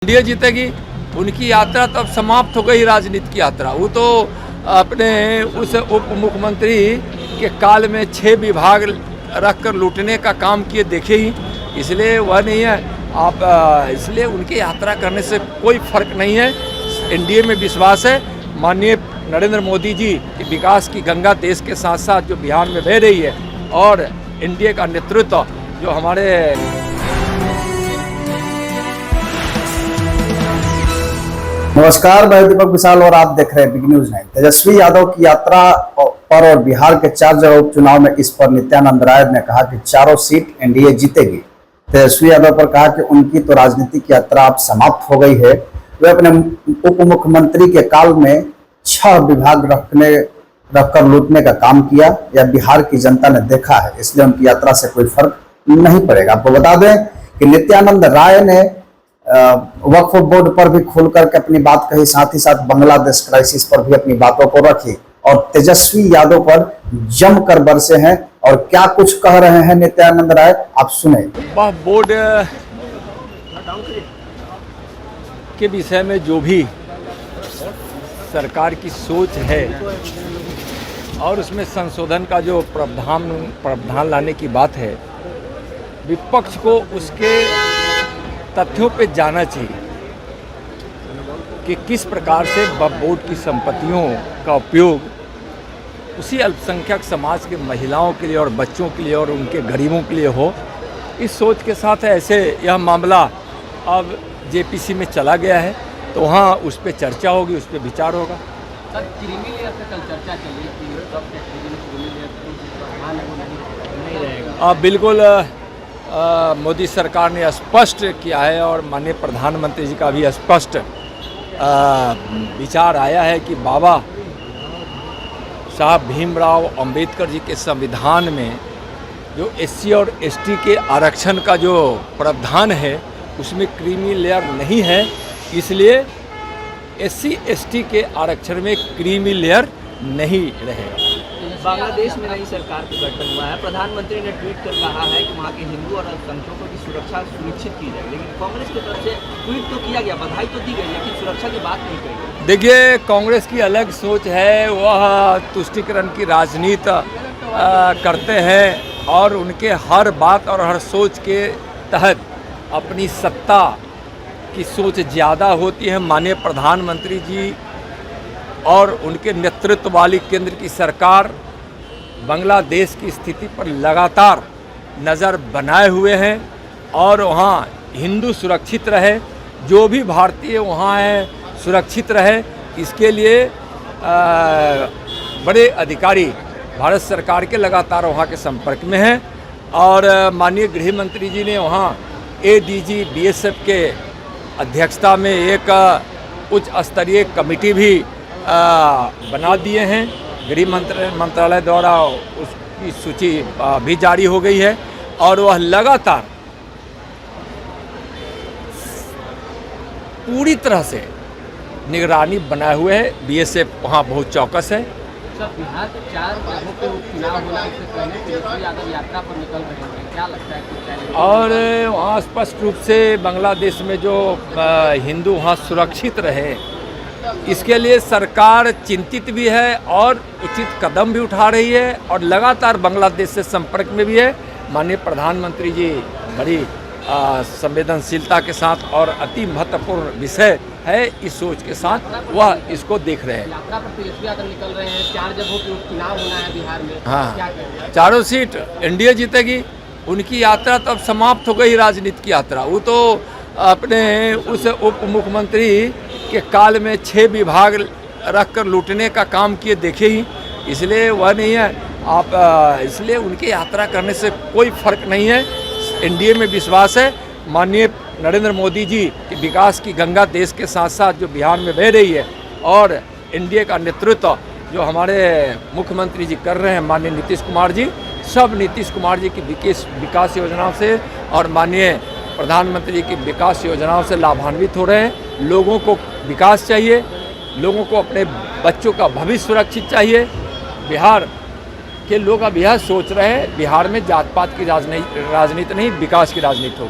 India जीतेगी। उनकी यात्रा तब समाप्त हो गई, राजनीति की यात्रा। वो तो अपने उस उप मुख्यमंत्री के काल में 6 विभाग रखकर लूटने का काम किए देखे ही, इसलिए वह नहीं है आप। इसलिए उनकी यात्रा करने से कोई फर्क नहीं है। एनडीए में विश्वास है। माननीय नरेंद्र मोदी जी की विकास की गंगा देश के साथ साथ जो बिहार में बह रही है, और एनडीए का नेतृत्व जो हमारे नमस्कार, मैं दीपक विशाल और आप देख रहे हैं बिग न्यूज 9। तेजस्वी यादव की यात्रा पर और बिहार के 4 जगह उपचुनाव में इस पर नित्यानंद राय ने कहा कि चारों सीट एनडीए जीतेगी। तेजस्वी यादव पर कहा कि उनकी तो राजनीतिक यात्रा अब समाप्त हो गई है। वे अपने उप मुख्यमंत्री के काल में 6 विभाग रखकर लूटने का काम किया, या बिहार की जनता ने देखा है, इसलिए उनकी यात्रा से कोई फर्क नहीं पड़ेगा। आपको बता दें कि नित्यानंद राय ने वक्फ बोर्ड पर भी खुल करके अपनी बात कही, साथ ही साथ बांग्लादेश क्राइसिस पर भी अपनी बातों को रखी, और तेजस्वी यादव पर जमकर बरसे हैं। और क्या कुछ कह रहे हैं नित्यानंद राय, आप सुने। वक्फ बोर्ड के विषय में जो भी सरकार की सोच है और उसमें संशोधन का जो प्रावधान लाने की बात है, विपक्ष को उसके तथ्यों पे जाना चाहिए कि किस प्रकार से वक्फ बोर्ड की संपत्तियों का उपयोग उसी अल्पसंख्यक समाज के महिलाओं के लिए और बच्चों के लिए और उनके गरीबों के लिए हो। इस सोच के साथ ऐसे यह मामला अब जेपीसी में चला गया है, तो वहाँ उस पर चर्चा होगी, उस पर विचार होगा। सर, क्रीमी लेयर पे कल चर्चा चली कि सब नहीं रहेगा। बिल्कुल मोदी सरकार ने स्पष्ट किया है, और माननीय प्रधानमंत्री जी का भी स्पष्ट विचार आया है कि बाबा साहब भीमराव अंबेडकर जी के संविधान में जो एससी और एसटी के आरक्षण का जो प्रावधान है, उसमें क्रीमी लेयर नहीं है। इसलिए एससी एसटी के आरक्षण में क्रीमी लेयर नहीं रहेगा। बांग्लादेश में नई सरकार का गठन हुआ है। प्रधानमंत्री ने ट्वीट कर कहा है कि वहाँ के हिंदू और अल्पसंख्यकों की सुरक्षा सुनिश्चित की जाएगी, लेकिन कांग्रेस की तरफ से ट्वीट तो किया गया, बधाई तो दी गई, लेकिन सुरक्षा की बात नहीं कही गई। देखिए, कांग्रेस की अलग सोच है। वह तुष्टीकरण की राजनीति करते हैं और उनके हर बात और हर सोच के तहत अपनी सत्ता की सोच ज़्यादा होती है। माननीय प्रधानमंत्री जी और उनके नेतृत्व वाली केंद्र की सरकार बांग्लादेश की स्थिति पर लगातार नज़र बनाए हुए हैं, और वहाँ हिंदू सुरक्षित रहे, जो भी भारतीय वहाँ है सुरक्षित रहे, इसके लिए बड़े अधिकारी भारत सरकार के लगातार वहाँ के संपर्क में हैं। और माननीय गृह मंत्री जी ने वहाँ एडीजी बीएसएफ के अध्यक्षता में एक उच्च स्तरीय कमेटी भी बना दिए हैं। गृह मंत्रालय द्वारा उसकी सूची भी जारी हो गई है, और वह लगातार पूरी तरह से निगरानी बनाए हुए है। बीएसएफ वहाँ बहुत चौकस है। सर, बिहार के 4 जगहों पे उपचुनाव होना, इससे पहले तेजस्वी यादव यात्रा पर निकल रहे हैं, क्या लगता है? और वहाँ स्पष्ट रूप से बांग्लादेश में जो हिंदू वहाँ सुरक्षित रहे, इसके लिए सरकार चिंतित भी है और उचित कदम भी उठा रही है, और लगातार बांग्लादेश से संपर्क में भी है। माननीय प्रधानमंत्री जी बड़ी संवेदनशीलता के साथ और अति महत्वपूर्ण विषय है, इस सोच के साथ वह इसको देख रहे हैं। यात्रा पर तेजस्वी यादव निकल रहे हैं, 4 जगहों पे उपचुनाव होना है बिहार में। हाँ, क्या कहेंगे? चारों सीट एनडीए जीतेगी। उनकी यात्रा तब समाप्त हो गई, राजनीति की यात्रा। वो तो अपने उस उप मुख्यमंत्री के काल में 6 विभाग रखकर लूटने का काम किए देखे ही, इसलिए वह नहीं है आप। इसलिए उनकी यात्रा करने से कोई फर्क नहीं है। एनडीए में विश्वास है। माननीय नरेंद्र मोदी जी की विकास की गंगा देश के साथ साथ जो बिहार में बह रही है, और एनडीए का नेतृत्व जो हमारे मुख्यमंत्री जी कर रहे हैं, माननीय नीतीश कुमार जी, सब नीतीश कुमार जी की विकास योजनाओं से और माननीय प्रधानमंत्री जी की विकास योजनाओं से लाभान्वित हो रहे हैं। लोगों को विकास चाहिए, लोगों को अपने बच्चों का भविष्य सुरक्षित चाहिए। बिहार के लोग अब यह सोच रहे हैं, बिहार में जात पात की राजनीति नहीं, विकास की राजनीति होगी।